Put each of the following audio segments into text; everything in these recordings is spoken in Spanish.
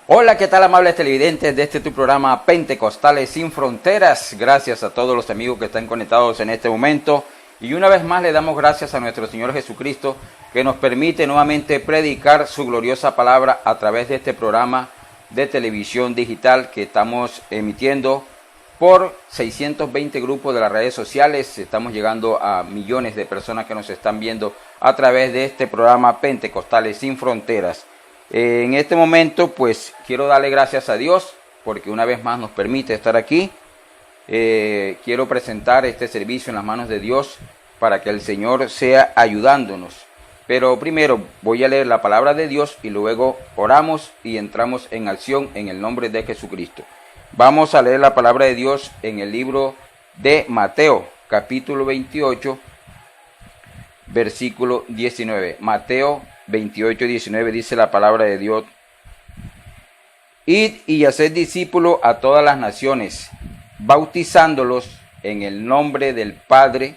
Hola, ¿qué tal, amables televidentes de este tu programa Pentecostales Sin Fronteras? Gracias a todos los amigos que están conectados en este momento. Y una vez más le damos gracias a nuestro Señor Jesucristo, que nos permite nuevamente predicar su gloriosa palabra a través de este programa de televisión digital que estamos emitiendo por 620 grupos de las redes sociales. Estamos llegando a millones de personas que nos están viendo a través de este programa Pentecostales Sin Fronteras. En este momento pues quiero darle gracias a Dios porque una vez más nos permite estar aquí. Quiero presentar este servicio en las manos de Dios para que el Señor sea ayudándonos. Pero primero voy a leer la palabra de Dios y luego oramos y entramos en acción en el nombre de Jesucristo. Vamos a leer la palabra de Dios en el libro de Mateo, capítulo 28, versículo 19. Mateo 28:19 dice la palabra de Dios: Id y haced discípulos a todas las naciones, bautizándolos en el nombre del Padre,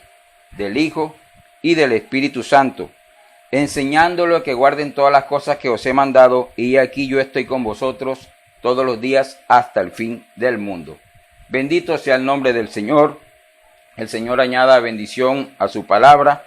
del Hijo y del Espíritu Santo, enseñándolos que guarden todas las cosas que os he mandado, y aquí yo estoy con vosotros todos los días hasta el fin del mundo. Bendito sea el nombre del Señor. El Señor añada bendición a su palabra.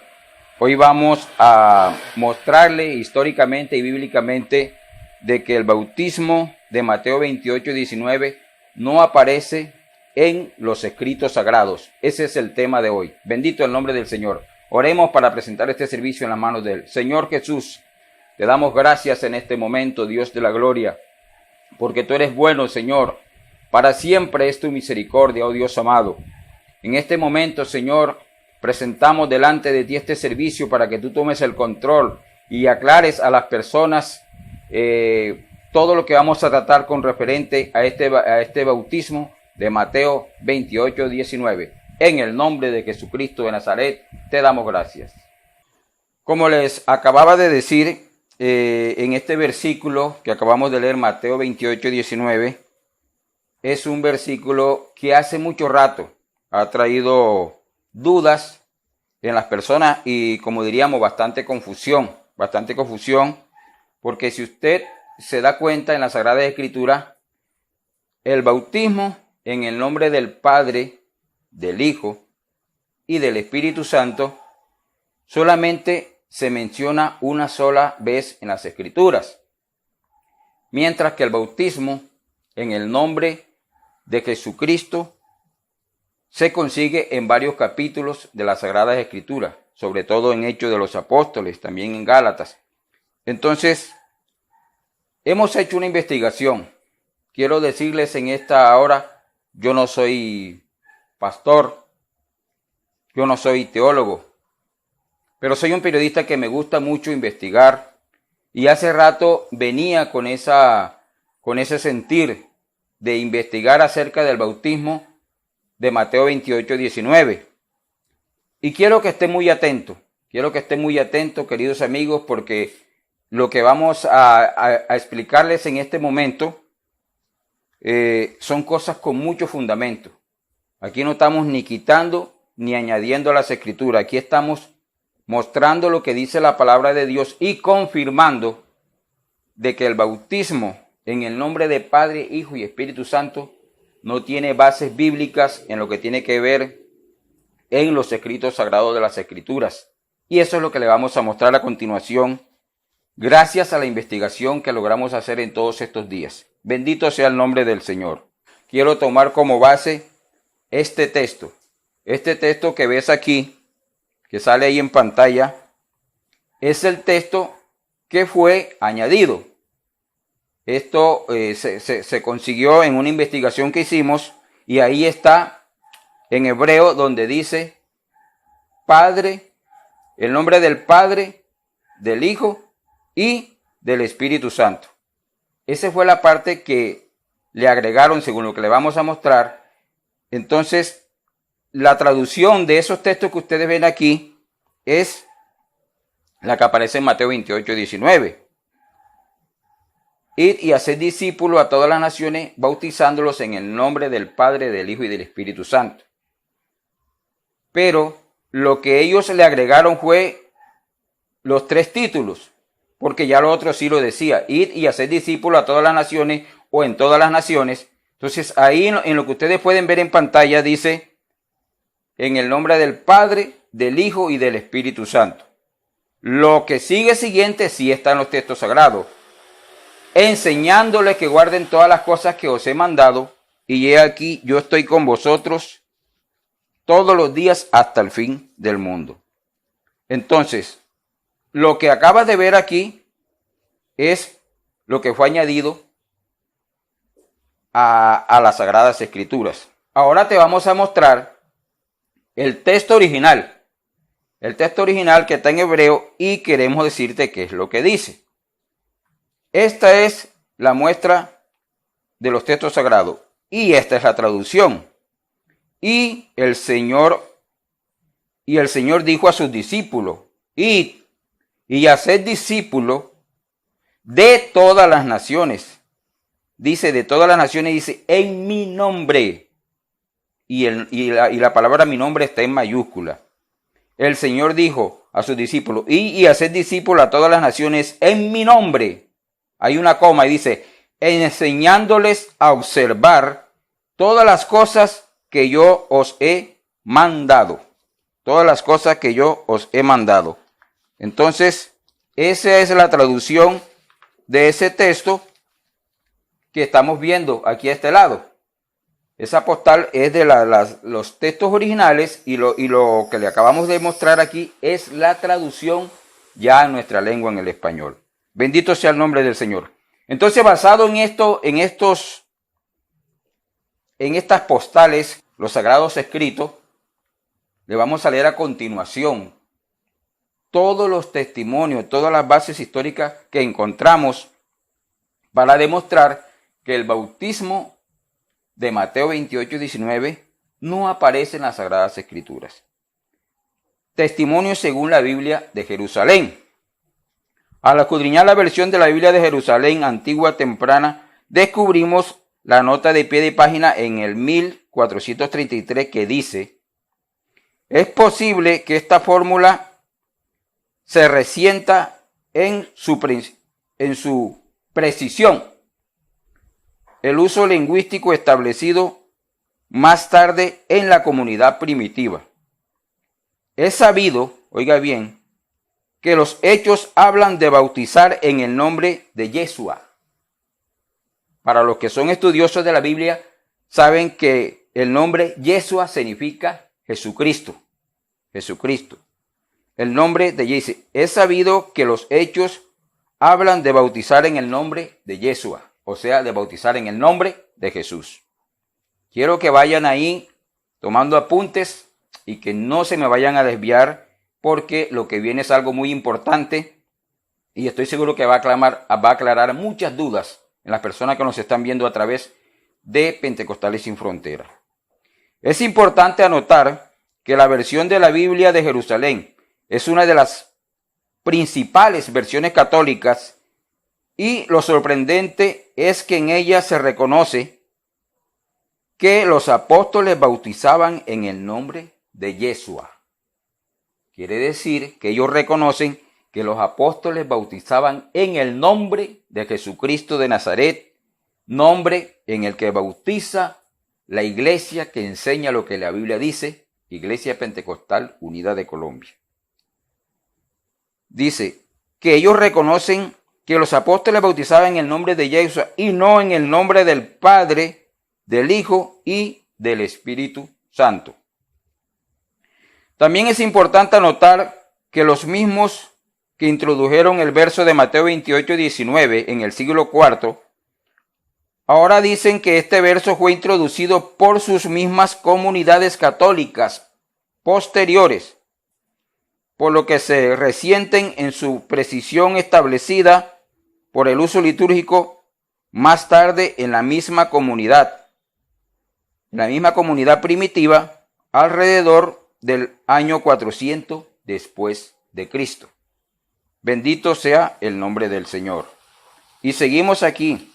Hoy vamos a mostrarle históricamente y bíblicamente de que el bautismo de Mateo 28:19 no aparece en los escritos sagrados. Ese es el tema de hoy. Bendito el nombre del Señor. Oremos para presentar este servicio en las manos de Él. Señor Jesús, te damos gracias en este momento, Dios de la gloria, porque tú eres bueno, Señor. Para siempre es tu misericordia, oh Dios amado. En este momento, Señor, presentamos delante de ti este servicio para que tú tomes el control y aclares a las personas todo lo que vamos a tratar con referente a este bautismo de Mateo 28:19. En el nombre de Jesucristo de Nazaret, te damos gracias. Como les acababa de decir, en este versículo que acabamos de leer, Mateo 28:19, es un versículo que hace mucho rato ha traído dudas en las personas y, como diríamos, bastante confusión, porque si usted se da cuenta en la Sagrada Escritura, el bautismo en el nombre del Padre, del Hijo y del Espíritu Santo solamente se menciona una sola vez en las Escrituras, mientras que el bautismo en el nombre de Jesucristo se consigue en varios capítulos de las Sagradas Escrituras, sobre todo en Hechos de los Apóstoles, también en Gálatas. Entonces, hemos hecho una investigación. Quiero decirles en esta hora, yo no soy pastor, yo no soy teólogo, pero soy un periodista que me gusta mucho investigar, y hace rato venía con ese sentir de investigar acerca del bautismo de Mateo 28:19. Y quiero que esté muy atento, queridos amigos, porque lo que vamos a explicarles en este momento son cosas con mucho fundamento. Aquí no estamos ni quitando ni añadiendo a las Escrituras. Aquí estamos mostrando lo que dice la palabra de Dios y confirmando de que el bautismo en el nombre de Padre, Hijo y Espíritu Santo no tiene bases bíblicas en lo que tiene que ver en los escritos sagrados de las Escrituras. Y eso es lo que le vamos a mostrar a continuación, gracias a la investigación que logramos hacer en todos estos días. Bendito sea el nombre del Señor. Quiero tomar como base este texto que ves aquí, que sale ahí en pantalla, es el texto que fue añadido. Esto se consiguió en una investigación que hicimos, y ahí está en hebreo donde dice Padre, el nombre del Padre, del Hijo y del Espíritu Santo. Esa fue la parte que le agregaron según lo que le vamos a mostrar. Entonces, la traducción de esos textos que ustedes ven aquí es la que aparece en Mateo 28:19. id y haced discípulos a todas las naciones, bautizándolos en el nombre del Padre, del Hijo y del Espíritu Santo. Pero lo que ellos le agregaron fue los 3 títulos, porque ya lo otro sí lo decía, id y haced discípulos a todas las naciones o en todas las naciones. Entonces ahí en lo que ustedes pueden ver en pantalla dice, en el nombre del Padre, del Hijo y del Espíritu Santo. Lo que sigue siguiente sí está en los textos sagrados. Enseñándoles que guarden todas las cosas que os he mandado, y he aquí, yo estoy con vosotros todos los días hasta el fin del mundo. Entonces, lo que acabas de ver aquí es lo que fue añadido a las Sagradas Escrituras. Ahora te vamos a mostrar el texto original que está en hebreo, y queremos decirte qué es lo que dice. Esta es la muestra de los textos sagrados y esta es la traducción. Y el Señor dijo a sus discípulos, id y haced discípulos de todas las naciones. Dice de todas las naciones, dice en mi nombre. Y la palabra mi nombre está en mayúscula. El Señor dijo a sus discípulos, id y haced discípulos a todas las naciones en mi nombre. Hay una coma y dice, enseñándoles a observar todas las cosas que yo os he mandado. Todas las cosas que yo os he mandado. Entonces, esa es la traducción de ese texto que estamos viendo aquí a este lado. Esa postal es de los textos originales y lo que le acabamos de mostrar aquí es la traducción ya en nuestra lengua, en el español. Bendito sea el nombre del Señor. Entonces, basado en estas postales, los sagrados escritos, le vamos a leer a continuación todos los testimonios, todas las bases históricas que encontramos para demostrar que el bautismo de Mateo 28:19 no aparece en las Sagradas Escrituras. Testimonio según la Biblia de Jerusalén. Al escudriñar la versión de la Biblia de Jerusalén antigua temprana, descubrimos la nota de pie de página en el 1433 que dice, es posible que esta fórmula se resienta en su precisión. El uso lingüístico establecido más tarde en la comunidad primitiva. Es sabido, oiga bien, que los hechos hablan de bautizar en el nombre de Yeshua. Para los que son estudiosos de la Biblia, saben que el nombre Yeshua significa Jesucristo. Jesucristo. El nombre de Yeshua. Es sabido que los hechos hablan de bautizar en el nombre de Yeshua. O sea, de bautizar en el nombre de Jesús. Quiero que vayan ahí tomando apuntes y que no se me vayan a desviar, porque lo que viene es algo muy importante y estoy seguro que va a aclarar muchas dudas en las personas que nos están viendo a través de Pentecostales Sin Fronteras. Es importante anotar que la versión de la Biblia de Jerusalén es una de las principales versiones católicas y lo sorprendente es que en ella se reconoce que los apóstoles bautizaban en el nombre de Yeshua. Quiere decir que ellos reconocen que los apóstoles bautizaban en el nombre de Jesucristo de Nazaret, nombre en el que bautiza la iglesia que enseña lo que la Biblia dice, Iglesia Pentecostal Unida de Colombia. Dice que ellos reconocen que los apóstoles bautizaban en el nombre de Yeshua y no en el nombre del Padre, del Hijo y del Espíritu Santo. También es importante anotar que los mismos que introdujeron el verso de Mateo 28:19 en el siglo IV, ahora dicen que este verso fue introducido por sus mismas comunidades católicas posteriores, por lo que se resienten en su precisión establecida por el uso litúrgico más tarde en la misma comunidad primitiva, alrededor del año 400 después de Cristo. Bendito sea el nombre del Señor. Y seguimos aquí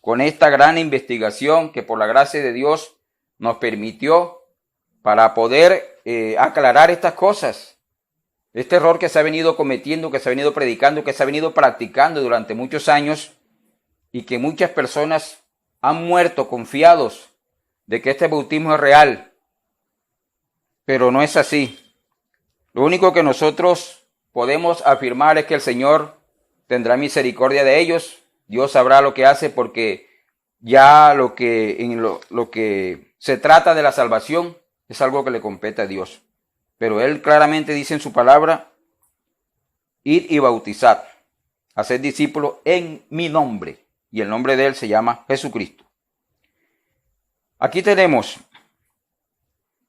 con esta gran investigación que por la gracia de Dios nos permitió para poder aclarar estas cosas. Este error que se ha venido cometiendo, que se ha venido predicando, que se ha venido practicando durante muchos años y que muchas personas han muerto confiados de que este bautismo es real. Pero no es así. Lo único que nosotros podemos afirmar es que el Señor tendrá misericordia de ellos. Dios sabrá lo que hace, porque ya lo que se trata de la salvación es algo que le compete a Dios. Pero Él claramente dice en su palabra: id y bautizad, haced discípulos en mi nombre. Y el nombre de Él se llama Jesucristo. Aquí tenemos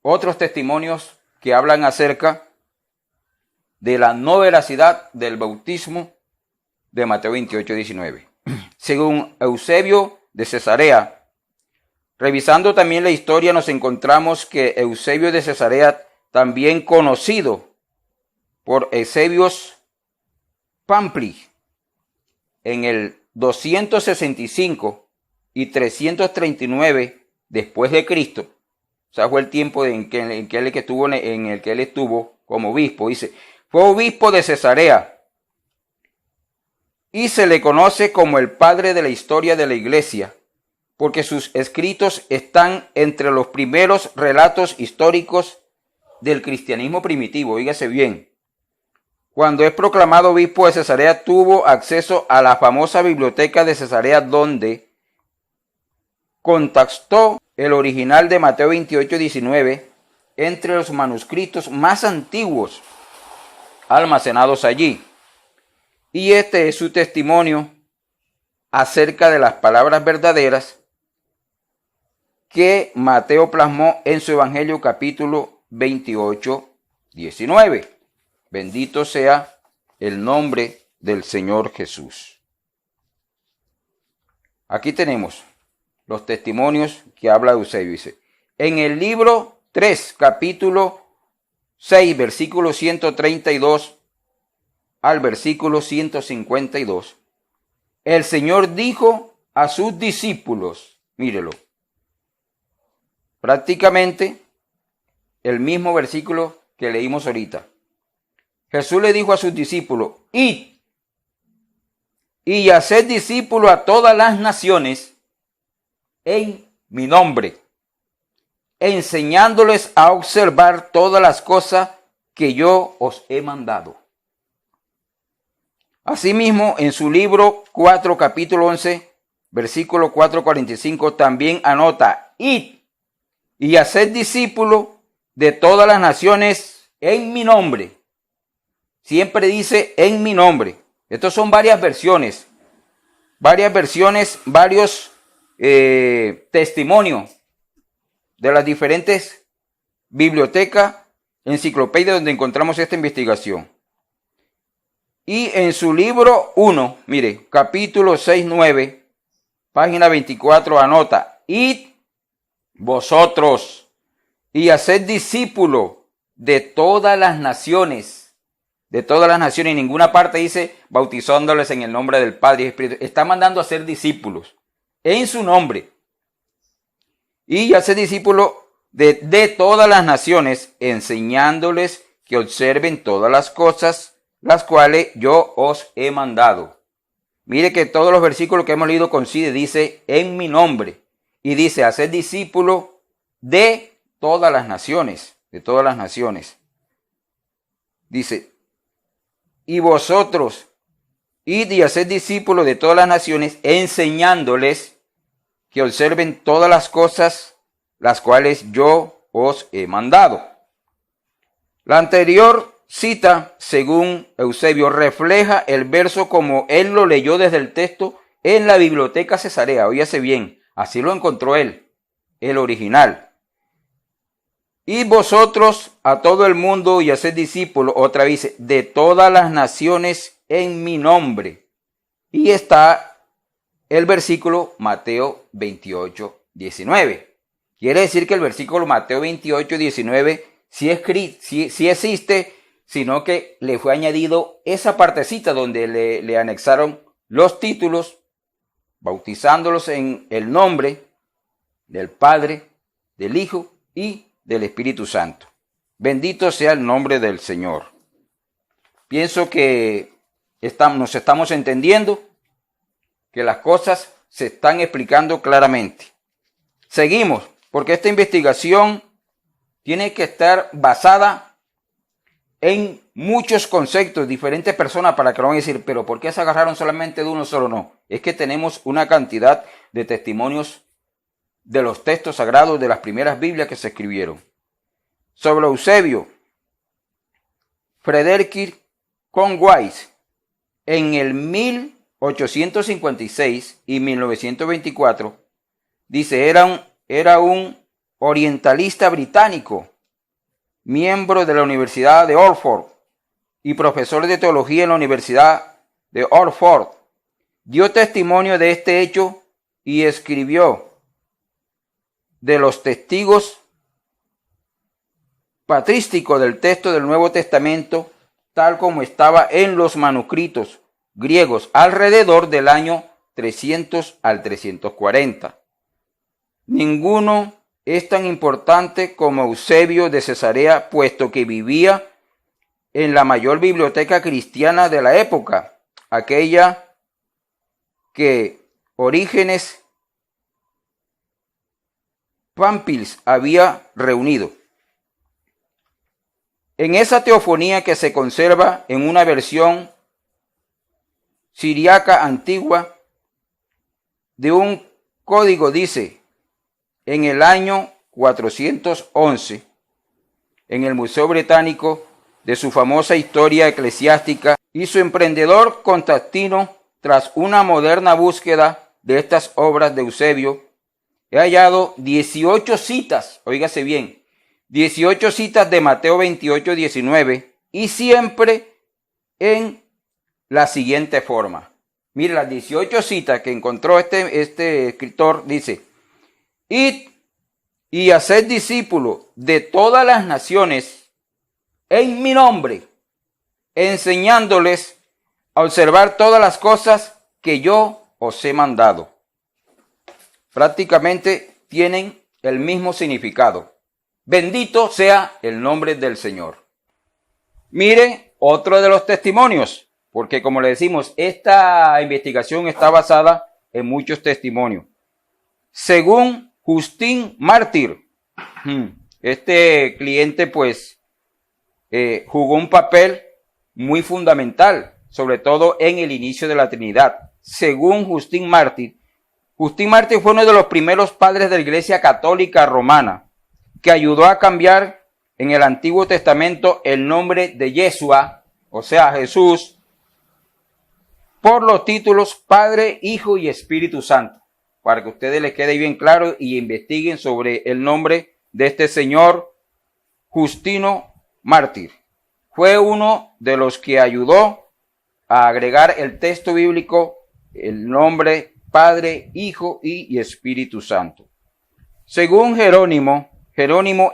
otros testimonios que hablan acerca de la no veracidad del bautismo de Mateo 28, 19. Según Eusebio de Cesarea, revisando también la historia, nos encontramos que Eusebio de Cesarea, también conocido por Eusebios Pampli, en el 265 y 339 después de Cristo, o sea, fue el tiempo en el que él estuvo como obispo. Dice, fue obispo de Cesarea y se le conoce como el padre de la historia de la iglesia, porque sus escritos están entre los primeros relatos históricos del cristianismo primitivo. Oígase bien. Cuando es proclamado obispo de Cesarea, tuvo acceso a la famosa biblioteca de Cesarea, donde contactó el original de Mateo 28, 19 entre los manuscritos más antiguos almacenados allí. Y este es su testimonio acerca de las palabras verdaderas que Mateo plasmó en su Evangelio capítulo 28, 19. Bendito sea el nombre del Señor Jesús. Aquí tenemos los testimonios que habla Eusebio. Dice, en el libro 3, capítulo 6, versículo 132 al versículo 152, el Señor dijo a sus discípulos, mírelo, prácticamente el mismo versículo que leímos ahorita. Jesús le dijo a sus discípulos, id y haced discípulos a todas las naciones en mi nombre, enseñándoles a observar todas las cosas que yo os he mandado. Asimismo, en su libro 4, capítulo 11, versículo 4:45, también anota, id y haced discípulos de todas las naciones en mi nombre. Siempre dice en mi nombre. Estos son varias versiones, varios testimonios de las diferentes bibliotecas, enciclopedias donde encontramos esta investigación. Y en su libro 1, mire, capítulo 6, 9, página 24, anota, id vosotros y haced discípulos de todas las naciones. De todas las naciones, en ninguna parte dice bautizándoles en el nombre del Padre y Espíritu. Está mandando a ser discípulos en su nombre. Y hacer discípulos de todas las naciones, enseñándoles que observen todas las cosas, las cuales yo os he mandado. Mire que todos los versículos que hemos leído coincide, dice en mi nombre. Y dice hacer discípulos de todas las naciones, de todas las naciones. Dice, y vosotros, id y haced discípulos de todas las naciones, enseñándoles que observen todas las cosas, las cuales yo os he mandado. La anterior cita, según Eusebio, refleja el verso como él lo leyó desde el texto en la biblioteca Cesarea. Óyase bien, así lo encontró él, el original. Y vosotros a todo el mundo y haced discípulos, otra vez, de todas las naciones en mi nombre. Y está el versículo Mateo 28, 19. Quiere decir que el versículo Mateo 28, 19 sí existe, sino que le fue añadido esa partecita donde le anexaron los títulos, bautizándolos en el nombre del Padre, del Hijo y del Espíritu Santo. Bendito sea el nombre del Señor. Pienso que nos estamos entendiendo, que las cosas se están explicando claramente. Seguimos, porque esta investigación tiene que estar basada en muchos conceptos, diferentes personas para que lo van a decir, pero ¿por qué se agarraron solamente de uno solo? No, es que tenemos una cantidad de testimonios de los textos sagrados de las primeras Biblias que se escribieron. Sobre Eusebio, Frederick Conway, en el 1856 y 1924, dice, era un orientalista británico, miembro de la Universidad de Oxford y profesor de teología en la Universidad de Oxford. Dio testimonio de este hecho y escribió de los testigos patrísticos del texto del Nuevo Testamento, tal como estaba en los manuscritos griegos alrededor del año 300 al 340. Ninguno es tan importante como Eusebio de Cesarea, puesto que vivía en la mayor biblioteca cristiana de la época, aquella que Orígenes Pampils había reunido. En esa teofonía que se conserva en una versión siriaca antigua de un código dice, en el año 411, en el Museo Británico de su famosa historia eclesiástica, y su emprendedor Constantino, tras una moderna búsqueda de estas obras de Eusebio, he hallado 18 citas, óigase bien, 18 citas de Mateo 28, 19, y siempre en la siguiente forma. Mire, las 18 citas que encontró este escritor, dice, id y haced discípulos de todas las naciones en mi nombre, enseñándoles a observar todas las cosas que yo os he mandado. Prácticamente tienen el mismo significado. Bendito sea el nombre del Señor. Mire otro de los testimonios, porque como le decimos, esta investigación está basada en muchos testimonios. Según Justin Martyr, este cliente pues jugó un papel muy fundamental, sobre todo en el inicio de la Trinidad. Según Justin Martyr fue uno de los primeros padres de la Iglesia Católica Romana, que ayudó a cambiar en el Antiguo Testamento el nombre de Yeshua, o sea, Jesús, por los títulos Padre, Hijo y Espíritu Santo, para que a ustedes les quede bien claro y investiguen sobre el nombre de este señor Justino Mártir. Fue uno de los que ayudó a agregar el texto bíblico, el nombre Padre, Hijo y Espíritu Santo. Según Jerónimo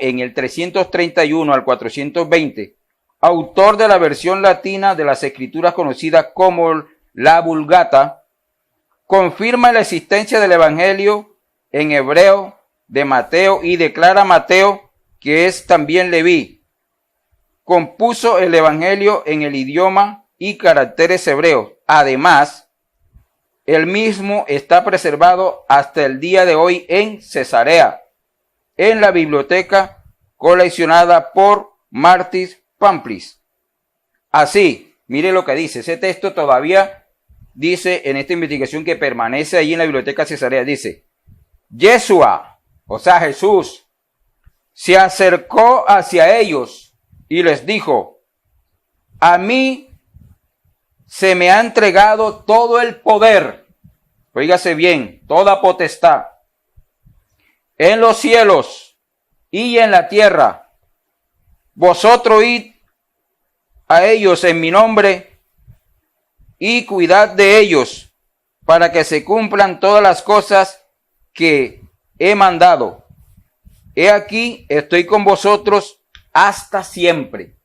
en el 331 al 420, autor de la versión latina de las Escrituras conocida como la Vulgata, confirma la existencia del Evangelio en hebreo de Mateo y declara a Mateo, que es también Leví. Compuso el Evangelio en el idioma y caracteres hebreos. Además, el mismo está preservado hasta el día de hoy en Cesarea, en la biblioteca coleccionada por Martis Pamplis. Así, mire lo que dice, ese texto todavía dice en esta investigación que permanece allí en la biblioteca Cesarea, dice, Yeshua, o sea Jesús, se acercó hacia ellos y les dijo, a mí se me ha entregado todo el poder, oígase bien, toda potestad, en los cielos y en la tierra. Vosotros id a ellos en mi nombre y cuidad de ellos para que se cumplan todas las cosas que he mandado. He aquí, estoy con vosotros hasta siempre.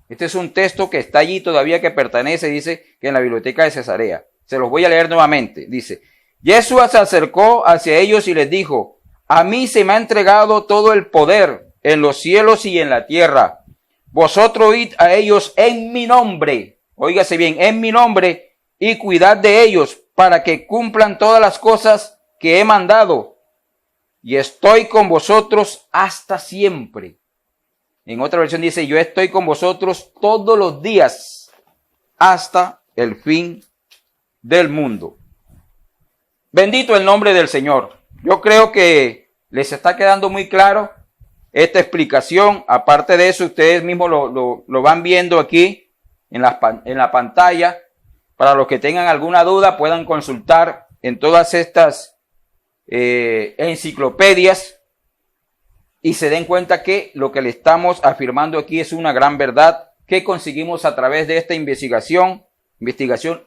Este es un texto que está allí todavía, que pertenece, dice, que en la biblioteca de Cesarea. Se los voy a leer nuevamente. Dice, Yeshua se acercó hacia ellos y les dijo, a mí se me ha entregado todo el poder en los cielos y en la tierra. Vosotros id a ellos en mi nombre, óigase bien, en mi nombre, y cuidad de ellos para que cumplan todas las cosas que he mandado. Y estoy con vosotros hasta siempre. En otra versión dice, yo estoy con vosotros todos los días hasta el fin del mundo. Bendito el nombre del Señor. Yo creo que les está quedando muy claro esta explicación. Aparte de eso, ustedes mismos lo van viendo aquí en la pantalla. Para los que tengan alguna duda, puedan consultar en todas estas enciclopedias y se den cuenta que lo que le estamos afirmando aquí es una gran verdad que conseguimos a través de esta investigación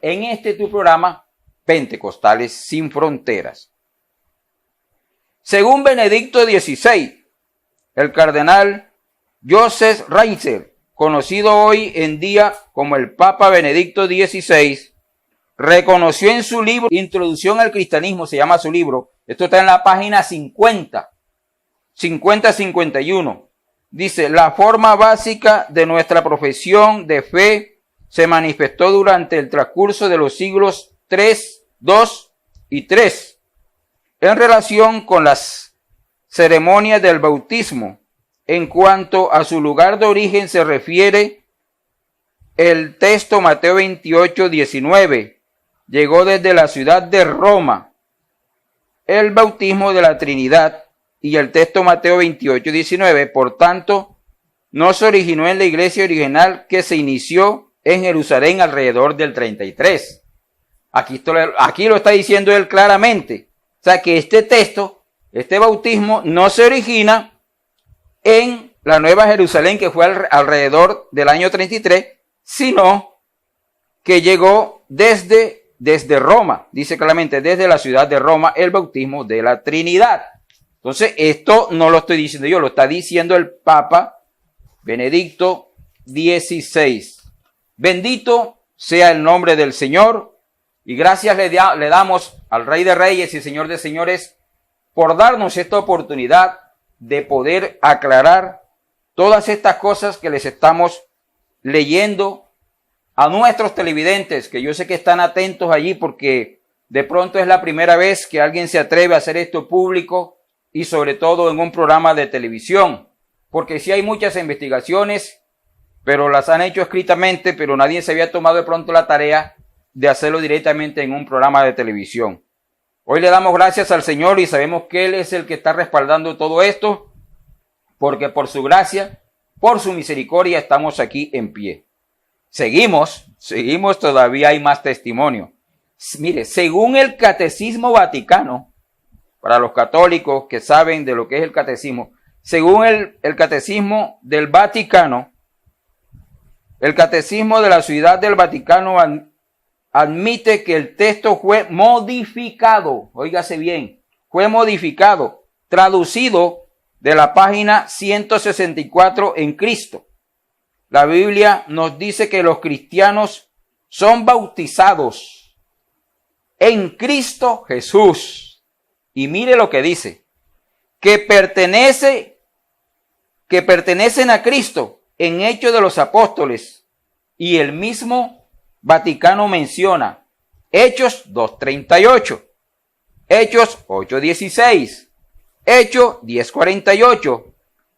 en este tu programa Pentecostales sin Fronteras. Según Benedicto XVI, el cardenal Joseph Ratzinger, conocido hoy en día como el Papa Benedicto XVI, reconoció en su libro Introducción al Cristianismo, se llama su libro, esto está en la página 50-51, dice, la forma básica de nuestra profesión de fe se manifestó durante el transcurso de los siglos 3, 2 y 3, en relación con las ceremonias del bautismo. En cuanto a su lugar de origen se refiere el texto Mateo 28, 19. Llegó desde la ciudad de Roma el bautismo de la Trinidad y el texto Mateo 28, 19. Por tanto, no se originó en la iglesia original que se inició en Jerusalén alrededor del 33. Aquí lo está diciendo él claramente. O sea que este texto, este bautismo no se origina en la Nueva Jerusalén, que fue alrededor del año 33, sino que llegó desde Roma, dice claramente, desde la ciudad de Roma, el bautismo de la Trinidad. Entonces, esto no lo estoy diciendo yo, lo está diciendo el Papa Benedicto XVI. Bendito sea el nombre del Señor, y gracias le damos al Rey de Reyes y Señor de Señores por darnos esta oportunidad de poder aclarar todas estas cosas que les estamos leyendo a nuestros televidentes, que yo sé que están atentos allí porque de pronto es la primera vez que alguien se atreve a hacer esto público y sobre todo en un programa de televisión, porque sí hay muchas investigaciones, pero las han hecho escritamente, pero nadie se había tomado de pronto la tarea de hacerlo directamente en un programa de televisión. Hoy le damos gracias al Señor y sabemos que Él es el que está respaldando todo esto, porque por su gracia, por su misericordia estamos aquí en pie. Seguimos, todavía hay más testimonio. Mire, según el Catecismo Vaticano, para los católicos que saben de lo que es el catecismo, según el Catecismo del Vaticano, el Catecismo de la Ciudad del Vaticano admite que el texto fue modificado, óigase bien, fue modificado, traducido de la página 164 en Cristo. La Biblia nos dice que los cristianos son bautizados en Cristo Jesús. Y mire lo que dice, que pertenecen a Cristo en Hechos de los Apóstoles, y el mismo Vaticano menciona Hechos 2:38, Hechos 8:16, Hechos 10:48,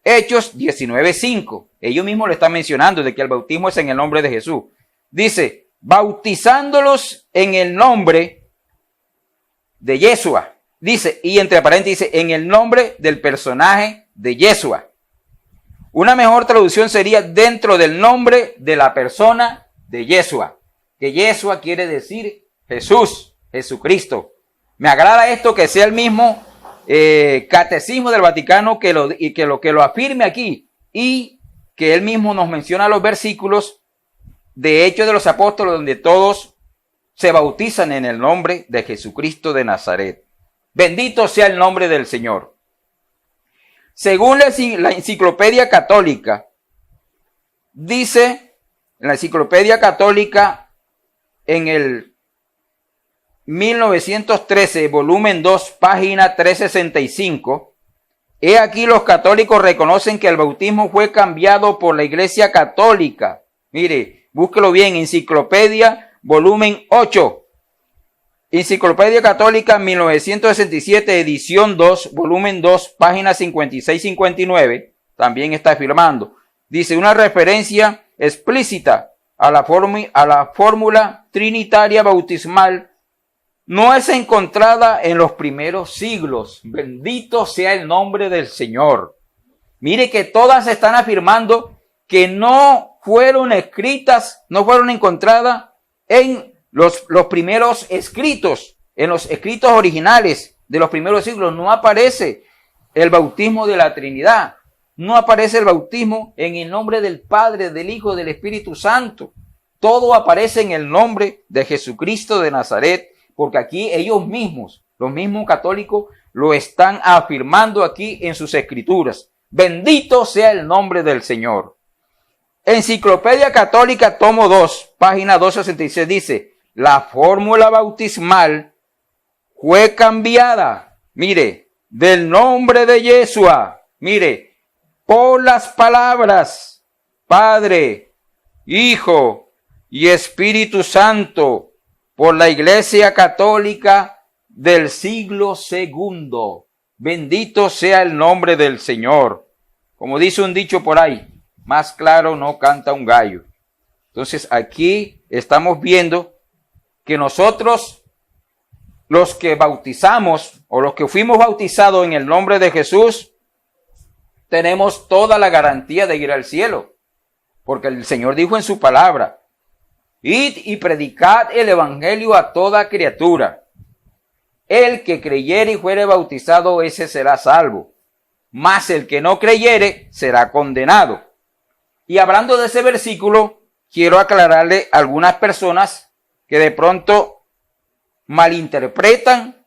Hechos 19:5. Ellos mismos lo están mencionando de que el bautismo es en el nombre de Jesús. Dice, bautizándolos en el nombre de Yeshua. Dice, y entre paréntesis, en el nombre del personaje de Yeshua. Una mejor traducción sería dentro del nombre de la persona de Yeshua. Que Yeshua quiere decir Jesús, Jesucristo. Me agrada esto que sea el mismo Catecismo del Vaticano que lo afirme aquí, y que él mismo nos menciona los versículos de Hechos de los Apóstoles donde todos se bautizan en el nombre de Jesucristo de Nazaret. Bendito sea el nombre del Señor. Según la Enciclopedia Católica, dice, en la Enciclopedia Católica, en el 1913, volumen 2, página 365. He aquí los católicos reconocen que el bautismo fue cambiado por la Iglesia Católica. Mire, búsquelo bien, Enciclopedia, volumen 8. Enciclopedia Católica 1967, edición 2, volumen 2, página 56-59, también está afirmando. Dice, una referencia explícita a la fórmula trinitaria bautismal no es encontrada en los primeros siglos. Bendito sea el nombre del Señor. Mire que todas están afirmando que no fueron escritas, no fueron encontradas en los primeros escritos, en los escritos originales de los primeros siglos. No aparece el bautismo de la Trinidad. No aparece el bautismo en el nombre del Padre, del Hijo, del Espíritu Santo. Todo aparece en el nombre de Jesucristo de Nazaret, porque aquí ellos mismos, los mismos católicos, lo están afirmando aquí en sus escrituras. Bendito sea el nombre del Señor. Enciclopedia Católica, tomo 2, página 266, dice, la fórmula bautismal fue cambiada, mire, del nombre de Yeshua, mire, por las palabras Padre, Hijo y Espíritu Santo, por la Iglesia Católica del siglo segundo. Bendito sea el nombre del Señor. Como dice un dicho por ahí, más claro no canta un gallo. Entonces aquí estamos viendo que nosotros, los que bautizamos o los que fuimos bautizados en el nombre de Jesús, tenemos toda la garantía de ir al cielo. Porque el Señor dijo en su palabra, id y predicad el evangelio a toda criatura. El que creyere y fuere bautizado, ese será salvo. Mas el que no creyere será condenado. Y hablando de ese versículo, quiero aclararle a algunas personas que de pronto malinterpretan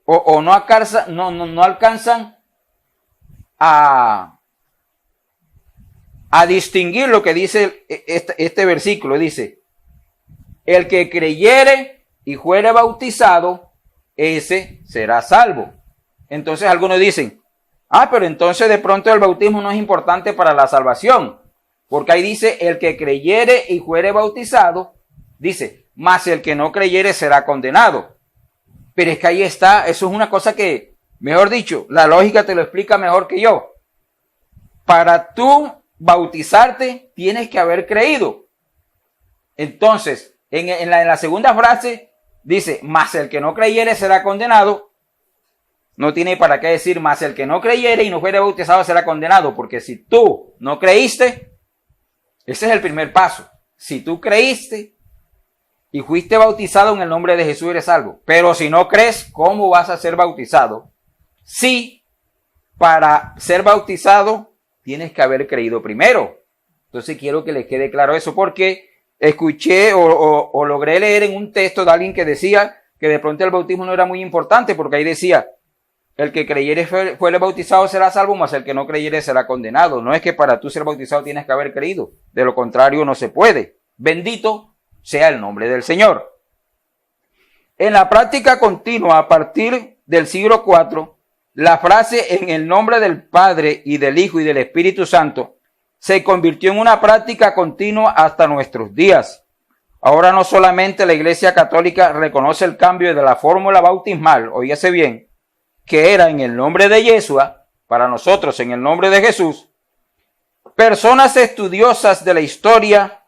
o no alcanzan a distinguir lo que dice este versículo. Dice, el que creyere y fuere bautizado, ese será salvo. Entonces algunos dicen, pero entonces de pronto el bautismo no es importante para la salvación, porque ahí dice, el que creyere y fuere bautizado, dice, mas el que no creyere será condenado. Pero es que ahí está, eso es una cosa que, mejor dicho, la lógica te lo explica mejor que yo. Para tú bautizarte, tienes que haber creído. Entonces, en la segunda frase, dice, mas el que no creyere será condenado. No tiene para qué decir, mas el que no creyere y no fuere bautizado será condenado, porque si tú no creíste, ese es el primer paso. Si tú creíste y fuiste bautizado en el nombre de Jesús, eres salvo. Pero si no crees, ¿cómo vas a ser bautizado? Sí, para ser bautizado tienes que haber creído primero. Entonces quiero que les quede claro eso, porque escuché o logré leer en un texto de alguien que decía que de pronto el bautismo no era muy importante, porque ahí decía, el que creyere fuere bautizado será salvo, mas el que no creyere será condenado. No es que para tú ser bautizado tienes que haber creído. De lo contrario no se puede. Bendito sea el nombre del Señor. En la práctica continua, a partir del siglo IV, la frase en el nombre del Padre y del Hijo y del Espíritu Santo se convirtió en una práctica continua hasta nuestros días. Ahora no solamente la Iglesia Católica reconoce el cambio de la fórmula bautismal, oígase bien, que era en el nombre de Yeshua, para nosotros en el nombre de Jesús. Personas estudiosas de la historia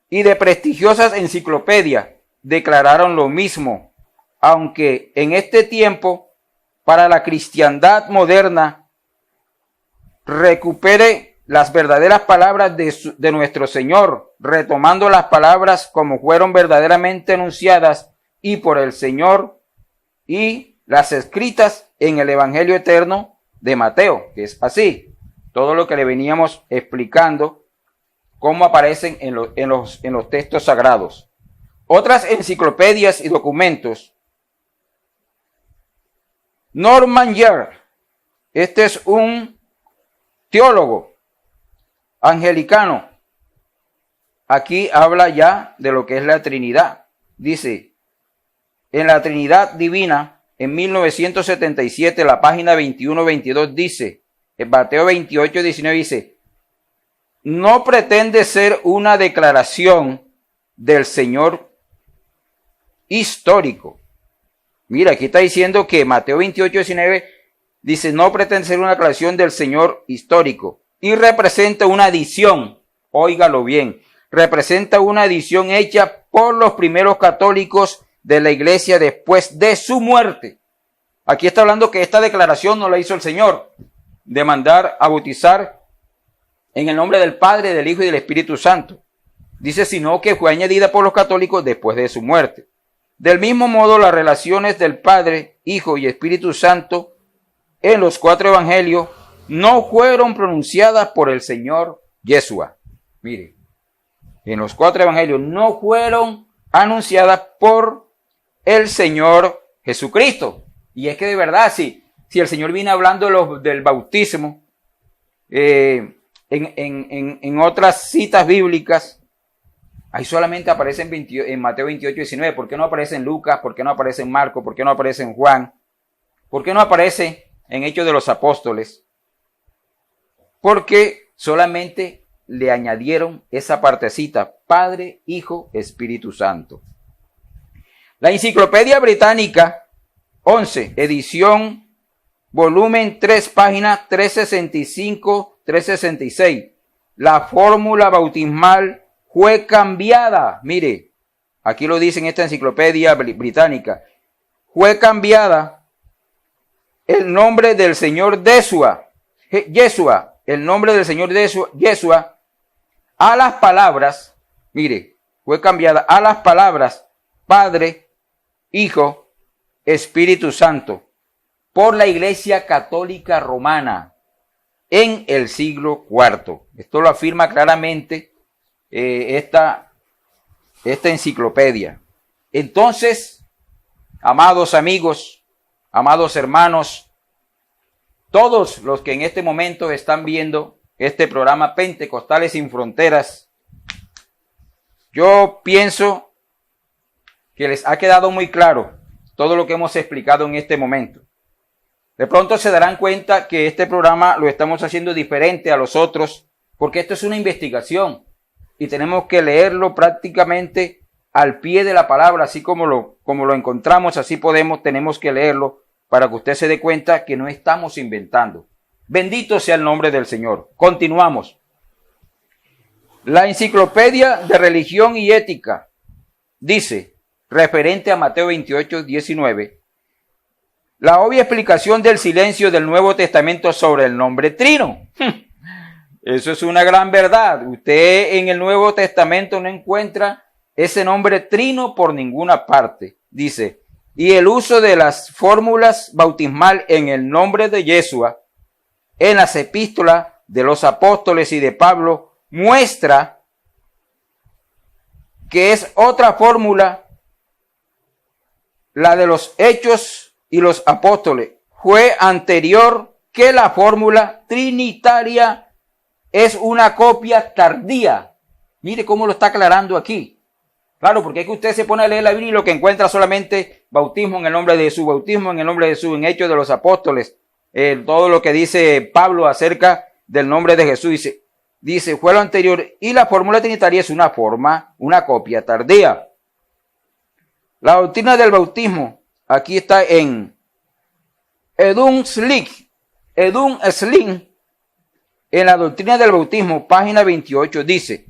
y de prestigiosas enciclopedias declararon lo mismo, aunque en este tiempo, para la cristiandad moderna, recupere las verdaderas palabras de nuestro Señor, retomando las palabras como fueron verdaderamente enunciadas y por el Señor, y las escritas en el Evangelio eterno de Mateo, que es así. Todo lo que le veníamos explicando, cómo aparecen en los textos sagrados. Otras enciclopedias y documentos. Norman Gehr, este es un teólogo angelicano. Aquí habla ya de lo que es la Trinidad. Dice, en la Trinidad Divina, en 1977, la página 21-22 dice, en Mateo 28-19 dice, no pretende ser una declaración del Señor histórico. Mira, aquí está diciendo que Mateo 28-19 dice, no pretende ser una declaración del Señor histórico y representa una adición, óigalo bien, representa una adición hecha por los primeros católicos de la iglesia después de su muerte. Aquí está hablando que esta declaración no la hizo el Señor, de mandar a bautizar en el nombre del Padre, del Hijo y del Espíritu Santo. Dice, sino que fue añadida por los católicos después de su muerte. Del mismo modo, las relaciones del Padre, Hijo y Espíritu Santo en los 4 evangelios no fueron pronunciadas por el Señor Yeshua. Mire, en los 4 evangelios no fueron anunciadas por el Señor Jesucristo. Y es que de verdad, si el Señor viene hablando del bautismo, en otras citas bíblicas, ahí solamente aparece en Mateo 28-19. ¿Por qué no aparece en Lucas? ¿Por qué no aparece en Marcos? ¿Por qué no aparece en Juan? ¿Por qué no aparece en Hechos de los Apóstoles? Porque solamente le añadieron esa partecita, Padre, Hijo, Espíritu Santo. La Enciclopedia Británica, 11, edición, volumen 3, página 365-366. La fórmula bautismal fue cambiada. Mire, aquí lo dice en esta enciclopedia británica. Fue cambiada el nombre del Señor Yeshua, el nombre del Señor Yeshua, a las palabras, mire, fue cambiada a las palabras Padre, Hijo, Espíritu Santo, por la Iglesia Católica Romana en el siglo IV. Esto lo afirma claramente esta enciclopedia. Entonces, amados amigos, amados hermanos, todos los que en este momento están viendo este programa Pentecostales sin Fronteras, yo pienso que les ha quedado muy claro todo lo que hemos explicado en este momento. De pronto se darán cuenta que este programa lo estamos haciendo diferente a los otros, porque esto es una investigación y tenemos que leerlo prácticamente al pie de la palabra, así como lo encontramos, así tenemos que leerlo para que usted se dé cuenta que no estamos inventando. Bendito sea el nombre del Señor. Continuamos. La Enciclopedia de Religión y Ética dice, referente a Mateo 28-19, la obvia explicación del silencio del Nuevo Testamento sobre el nombre trino. Eso es una gran verdad. Usted en el Nuevo Testamento no encuentra ese nombre trino por ninguna parte. Dice, y el uso de las fórmulas bautismal en el nombre de Yeshua en las epístolas de los apóstoles y de Pablo muestra que es otra fórmula, la de los Hechos y los Apóstoles. Fue anterior que la fórmula trinitaria es una copia tardía. Mire cómo lo está aclarando aquí. Claro, porque es que usted se pone a leer la Biblia y lo que encuentra solamente bautismo en el nombre de Jesús, bautismo en el nombre de Jesús, en Hechos de los Apóstoles, todo lo que dice Pablo acerca del nombre de Jesús. Dice, fue lo anterior, y la fórmula trinitaria es una copia tardía. La doctrina del bautismo, aquí está en Edun Slick, en la doctrina del bautismo, página 28, dice,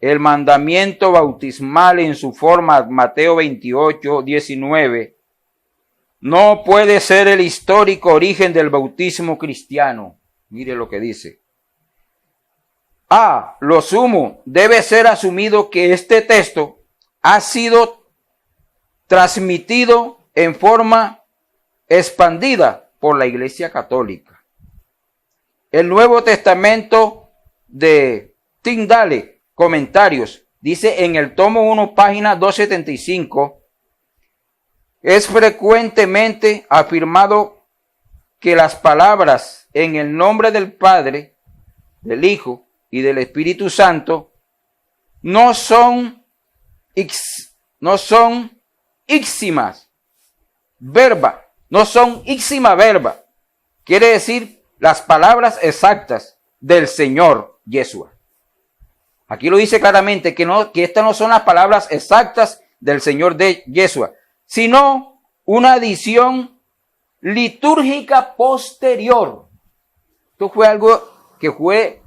el mandamiento bautismal en su forma, Mateo 28-19, no puede ser el histórico origen del bautismo cristiano. Mire lo que dice. Lo sumo, debe ser asumido que este texto ha sido transmitido en forma expandida por la Iglesia Católica. El Nuevo Testamento de Tyndale, comentarios, dice en el tomo 1, página 275, es frecuentemente afirmado que las palabras en el nombre del Padre, del Hijo y del Espíritu Santo no son íximas, verba, no son ixima verba. Quiere decir las palabras exactas del Señor Yeshua. Aquí lo dice claramente que estas no son las palabras exactas del Señor de Yeshua, sino una adición litúrgica posterior. Esto fue algo que fue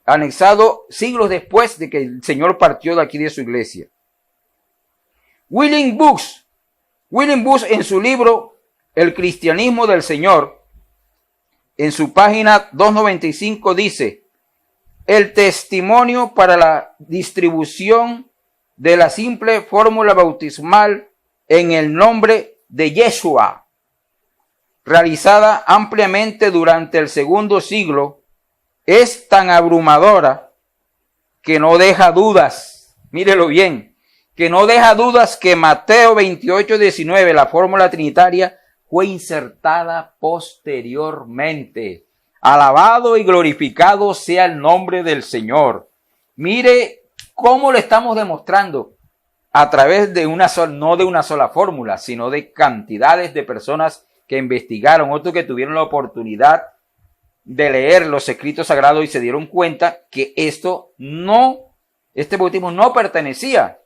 anexado siglos después de que el Señor partió de aquí de su iglesia. William Booth en su libro El cristianismo del Señor, en su página 295 dice: el testimonio para la distribución de la simple fórmula bautismal en el nombre de Yeshua, realizada ampliamente durante el segundo siglo, es tan abrumadora que no deja dudas, mírelo bien, que no deja dudas que Mateo 28:19, la fórmula trinitaria, fue insertada posteriormente. Alabado y glorificado sea el nombre del Señor. Mire cómo lo estamos demostrando a través de no de una sola fórmula, sino de cantidades de personas que investigaron, otros que tuvieron la oportunidad de leer los escritos sagrados y se dieron cuenta que este bautismo no pertenecía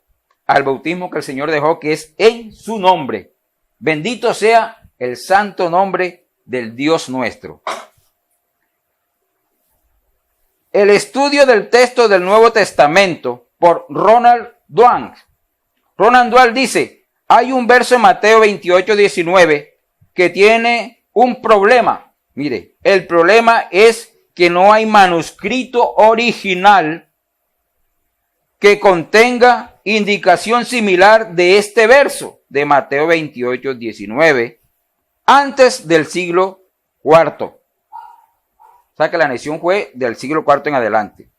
al bautismo que el Señor dejó, que es en su nombre. Bendito sea el santo nombre del Dios nuestro. El estudio del texto del Nuevo Testamento por Ronald Dwang. Ronald Dwang dice: hay un verso en Mateo 28:19 que tiene un problema. Mire, el problema es que no hay manuscrito original que contenga indicación similar de este verso de Mateo 28:19 antes del siglo IV. O sea que la anexión fue del siglo IV en adelante.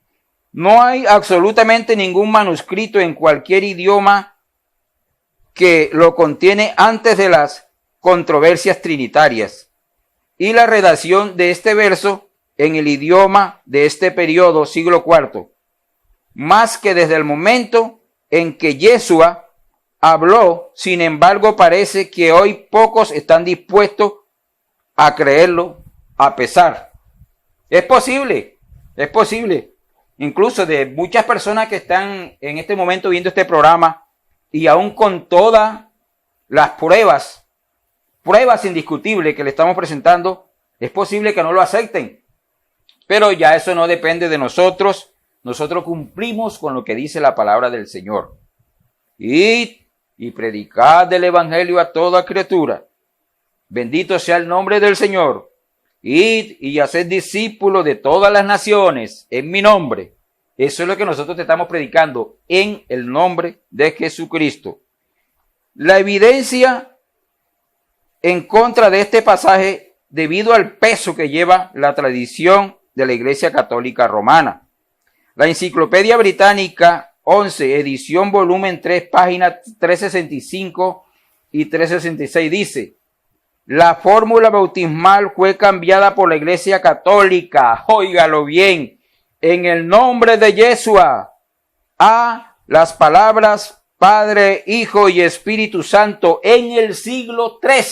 No hay absolutamente ningún manuscrito en cualquier idioma que lo contiene antes de las controversias trinitarias. Y la redacción de este verso en el idioma de este periodo, siglo IV, más que desde el momento en que Yeshua habló, sin embargo, parece que hoy pocos están dispuestos a creerlo a pesar. Es posible. Incluso de muchas personas que están en este momento viendo este programa y aún con todas las pruebas indiscutibles que le estamos presentando, es posible que no lo acepten. Pero ya eso no depende de nosotros. Nosotros cumplimos con lo que dice la palabra del Señor. Id y predicad el evangelio a toda criatura. Bendito sea el nombre del Señor. Id y haced discípulos de todas las naciones en mi nombre. Eso es lo que nosotros te estamos predicando en el nombre de Jesucristo. La evidencia en contra de este pasaje, debido al peso que lleva la tradición de la Iglesia Católica Romana. La Enciclopedia Británica 11, edición volumen 3, páginas 365 y 366 dice: la fórmula bautismal fue cambiada por la Iglesia Católica, óigalo bien, en el nombre de Yeshua, a las palabras Padre, Hijo y Espíritu Santo en el siglo III.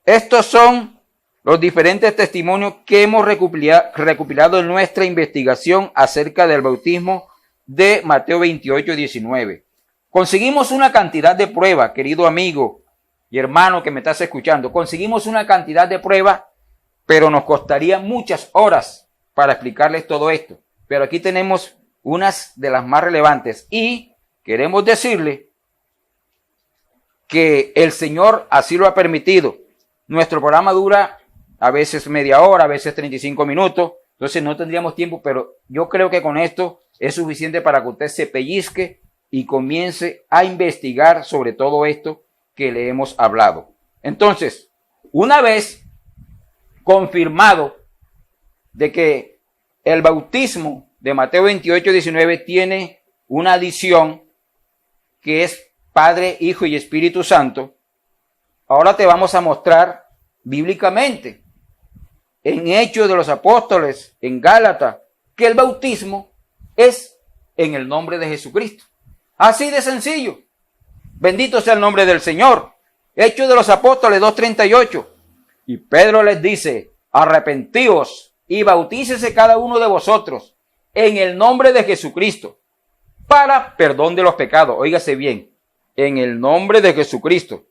Estos son los diferentes testimonios que hemos recopilado en nuestra investigación acerca del bautismo de Mateo 28:19. Conseguimos una cantidad de pruebas, querido amigo y hermano que me estás escuchando. Conseguimos una cantidad de pruebas, pero nos costaría muchas horas para explicarles todo esto. Pero aquí tenemos unas de las más relevantes y queremos decirle que el Señor así lo ha permitido. Nuestro programa dura a veces media hora, a veces 35 minutos, entonces no tendríamos tiempo, pero yo creo que con esto es suficiente para que usted se pellizque y comience a investigar sobre todo esto que le hemos hablado. Entonces, una vez confirmado de que el bautismo de Mateo 28:19 tiene una adición que es Padre, Hijo y Espíritu Santo, ahora te vamos a mostrar bíblicamente en Hechos de los Apóstoles, en Gálatas, que el bautismo es en el nombre de Jesucristo. Así de sencillo. Bendito sea el nombre del Señor. Hechos de los Apóstoles 2:38. Y Pedro les dice, arrepentíos y bautícese cada uno de vosotros en el nombre de Jesucristo para perdón de los pecados. Óigase bien, en el nombre de Jesucristo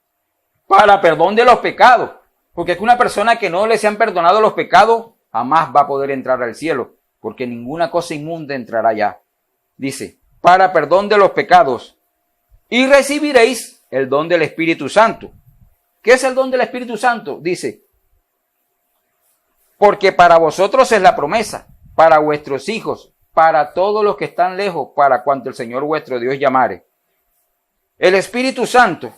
para perdón de los pecados. Porque es que una persona que no le sean perdonado los pecados jamás va a poder entrar al cielo, porque ninguna cosa inmunda entrará allá. Dice, para perdón de los pecados, y recibiréis el don del Espíritu Santo. ¿Qué es el don del Espíritu Santo? Dice, porque para vosotros es la promesa, para vuestros hijos, para todos los que están lejos, para cuanto el Señor vuestro Dios llamare. El Espíritu Santo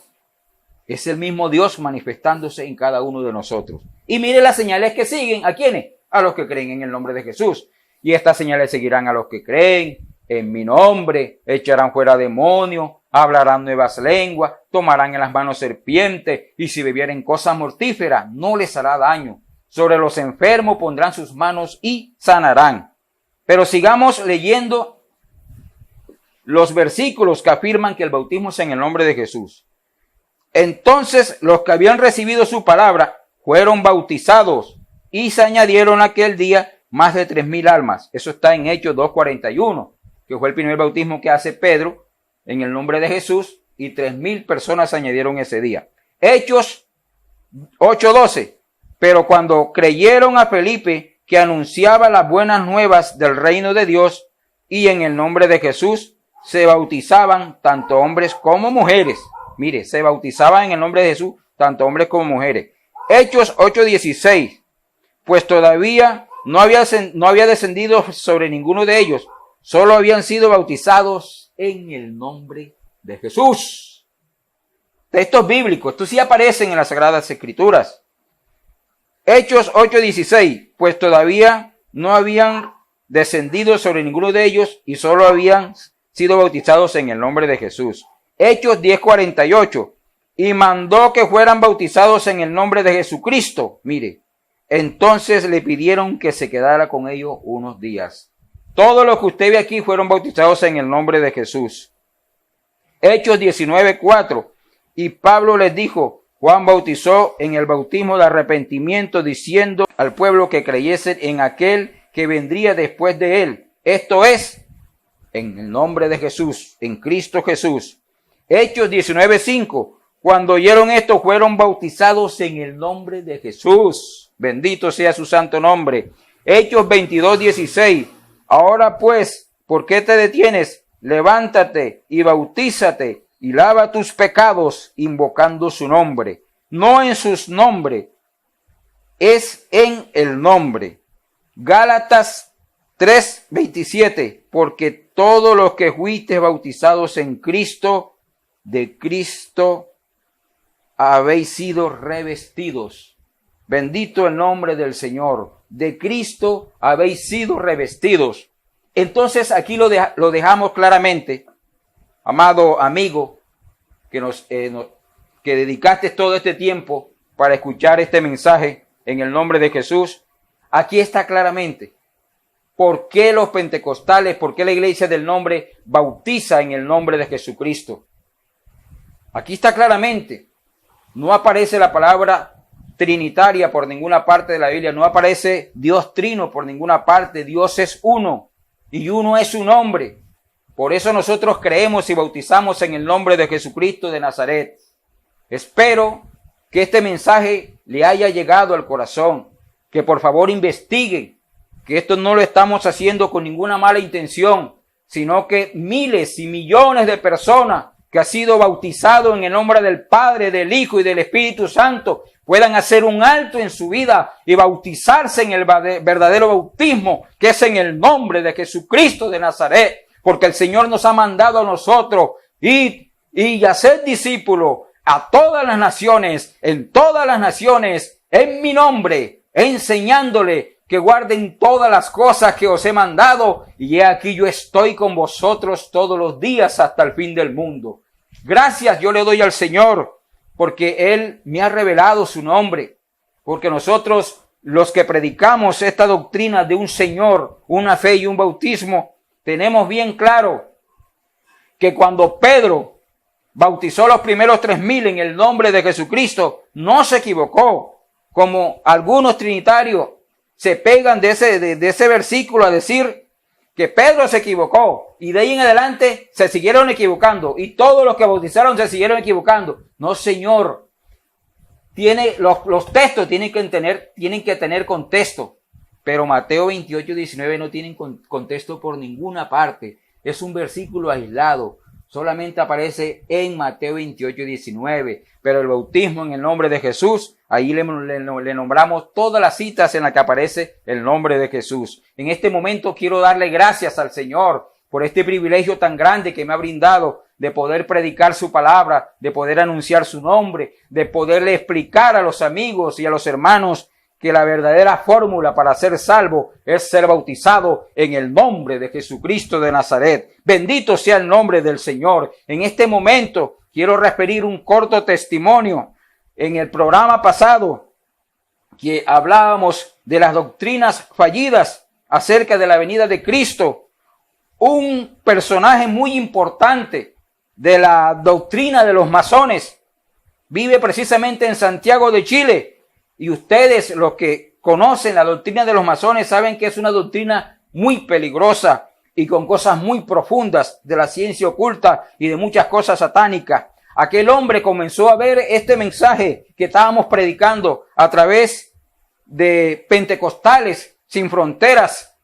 es el mismo Dios manifestándose en cada uno de nosotros. Y mire las señales que siguen. ¿A quiénes? A los que creen en el nombre de Jesús. Y estas señales seguirán a los que creen en mi nombre. Echarán fuera demonios, hablarán nuevas lenguas, tomarán en las manos serpientes, y si bebieren cosas mortíferas, no les hará daño. Sobre los enfermos pondrán sus manos y sanarán. Pero sigamos leyendo los versículos que afirman que el bautismo es en el nombre de Jesús. Entonces los que habían recibido su palabra fueron bautizados y se añadieron aquel día más de 3,000 almas. Eso está en Hechos 2:41, que fue el primer bautismo que hace Pedro en el nombre de Jesús, y 3,000 personas se añadieron ese día. Hechos 8:12, pero cuando creyeron a Felipe, que anunciaba las buenas nuevas del reino de Dios, y en el nombre de Jesús se bautizaban tanto hombres como mujeres. Mire, se bautizaban en el nombre de Jesús, tanto hombres como mujeres. Hechos 8:16. Pues todavía no había descendido sobre ninguno de ellos, solo habían sido bautizados en el nombre de Jesús. Textos bíblicos, estos sí aparecen en las Sagradas Escrituras. Hechos 8:16. Pues todavía no habían descendido sobre ninguno de ellos y solo habían sido bautizados en el nombre de Jesús. Hechos 10:48, y mandó que fueran bautizados en el nombre de Jesucristo. Mire, entonces le pidieron que se quedara con ellos unos días. Todos los que usted ve aquí fueron bautizados en el nombre de Jesús. Hechos 19:4, y Pablo les dijo, Juan bautizó en el bautismo de arrepentimiento, diciendo al pueblo que creyesen en aquel que vendría después de él. Esto es, en el nombre de Jesús, en Cristo Jesús. Hechos 19:5. Cuando oyeron esto, fueron bautizados en el nombre de Jesús. Bendito sea su santo nombre. Hechos 22:16. Ahora pues, ¿por qué te detienes? Levántate y bautízate y lava tus pecados invocando su nombre. No en sus nombres, es en el nombre. Gálatas 3:27. Porque todos los que fuisteis bautizados en Cristo, de Cristo habéis sido revestidos. Bendito el nombre del Señor. De Cristo habéis sido revestidos. Entonces aquí lo dejamos claramente, amado amigo, que dedicaste todo este tiempo para escuchar este mensaje en el nombre de Jesús. Aquí está claramente por qué los pentecostales, por qué la iglesia del nombre bautiza en el nombre de Jesucristo. Aquí está claramente. No aparece la palabra trinitaria por ninguna parte de la Biblia. No aparece Dios trino por ninguna parte. Dios es uno y uno es su nombre. Por eso nosotros creemos y bautizamos en el nombre de Jesucristo de Nazaret. Espero que este mensaje le haya llegado al corazón. Que por favor investiguen que esto no lo estamos haciendo con ninguna mala intención, sino que miles y millones de personas que han sido bautizados en el nombre del Padre, del Hijo y del Espíritu Santo, puedan hacer un alto en su vida y bautizarse en el verdadero bautismo, que es en el nombre de Jesucristo de Nazaret, porque el Señor nos ha mandado a nosotros ir y hacer discípulos a todas las naciones, en mi nombre, enseñándole que guarden todas las cosas que os he mandado, y he aquí yo estoy con vosotros todos los días hasta el fin del mundo. Gracias yo le doy al Señor, porque Él me ha revelado su nombre, porque nosotros, los que predicamos esta doctrina de un Señor, una fe y un bautismo, tenemos bien claro que cuando Pedro bautizó los primeros 3,000 en el nombre de Jesucristo, no se equivocó, como algunos trinitarios se pegan de ese versículo a decir que Pedro se equivocó y de ahí en adelante se siguieron equivocando y todos los que bautizaron se siguieron equivocando. No, señor. Los textos tienen que tener contexto, pero Mateo 28:19 no tienen contexto por ninguna parte. Es un versículo aislado. Solamente aparece en Mateo 28:19, pero el bautismo en el nombre de Jesús, ahí le nombramos todas las citas en las que aparece el nombre de Jesús. En este momento quiero darle gracias al Señor por este privilegio tan grande que me ha brindado de poder predicar su palabra, de poder anunciar su nombre, de poderle explicar a los amigos y a los hermanos que la verdadera fórmula para ser salvo es ser bautizado en el nombre de Jesucristo de Nazaret. Bendito sea el nombre del Señor. En este momento quiero referir un corto testimonio. En el programa pasado que hablábamos de las doctrinas fallidas acerca de la venida de Cristo, un personaje muy importante de la doctrina de los masones vive precisamente en Santiago de Chile. Y ustedes, los que conocen la doctrina de los masones, saben que es una doctrina muy peligrosa y con cosas muy profundas de la ciencia oculta y de muchas cosas satánicas. Aquel hombre comenzó a ver este mensaje que estábamos predicando a través de Pentecostales Sin Fronteras.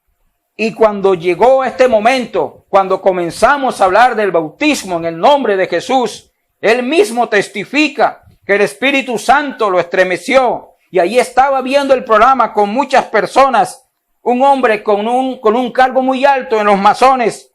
Y cuando llegó este momento, cuando comenzamos a hablar del bautismo en el nombre de Jesús, él mismo testifica que el Espíritu Santo lo estremeció. Y ahí estaba viendo el programa con muchas personas, un hombre con un cargo muy alto en los masones,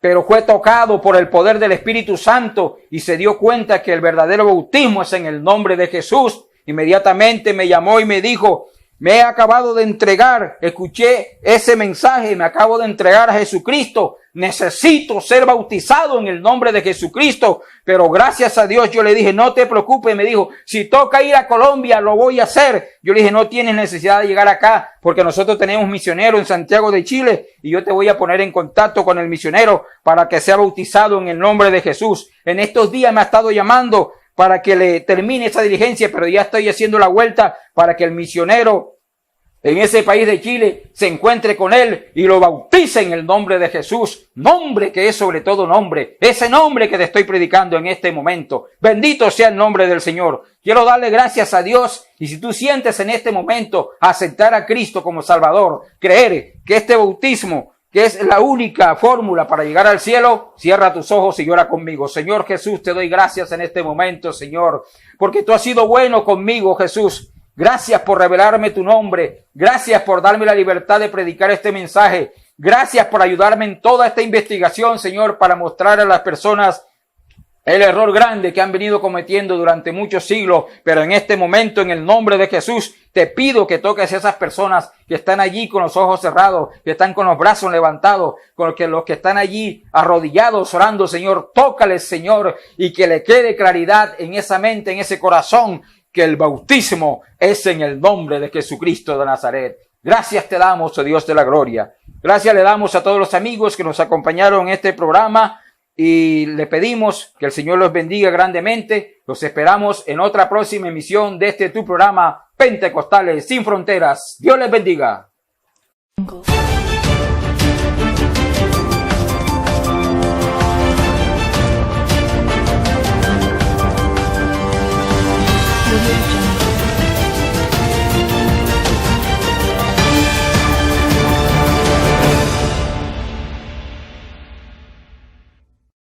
pero fue tocado por el poder del Espíritu Santo y se dio cuenta que el verdadero bautismo es en el nombre de Jesús. Inmediatamente me llamó y me dijo: me he acabado de entregar, escuché ese mensaje, me acabo de entregar a Jesucristo, necesito ser bautizado en el nombre de Jesucristo, pero gracias a Dios yo le dije, no te preocupes, me dijo, si toca ir a Colombia, lo voy a hacer. Yo le dije, no tienes necesidad de llegar acá, porque nosotros tenemos misionero en Santiago de Chile, y yo te voy a poner en contacto con el misionero para que sea bautizado en el nombre de Jesús. En estos días me ha estado llamando para que le termine esa diligencia, pero ya estoy haciendo la vuelta para que el misionero en ese país de Chile se encuentre con él y lo bautice en el nombre de Jesús, nombre que es sobre todo nombre, ese nombre que te estoy predicando en este momento. Bendito sea el nombre del Señor. Quiero darle gracias a Dios, y si tú sientes en este momento aceptar a Cristo como Salvador, creer que este bautismo, que es la única fórmula para llegar al cielo, cierra tus ojos y llora conmigo. Señor Jesús, te doy gracias en este momento, Señor, porque tú has sido bueno conmigo, Jesús. Gracias por revelarme tu nombre. Gracias por darme la libertad de predicar este mensaje. Gracias por ayudarme en toda esta investigación, Señor, para mostrar a las personas el error grande que han venido cometiendo durante muchos siglos. Pero en este momento, en el nombre de Jesús, te pido que toques a esas personas que están allí con los ojos cerrados, que están con los brazos levantados, con los que están allí arrodillados orando, Señor. Tócales, Señor, y que le quede claridad en esa mente, en ese corazón, que el bautismo es en el nombre de Jesucristo de Nazaret. Gracias te damos, oh Dios de la gloria. Gracias le damos a todos los amigos que nos acompañaron en este programa y le pedimos que el Señor los bendiga grandemente. Los esperamos en otra próxima emisión de este tu programa Pentecostales Sin Fronteras. Dios les bendiga. Religion.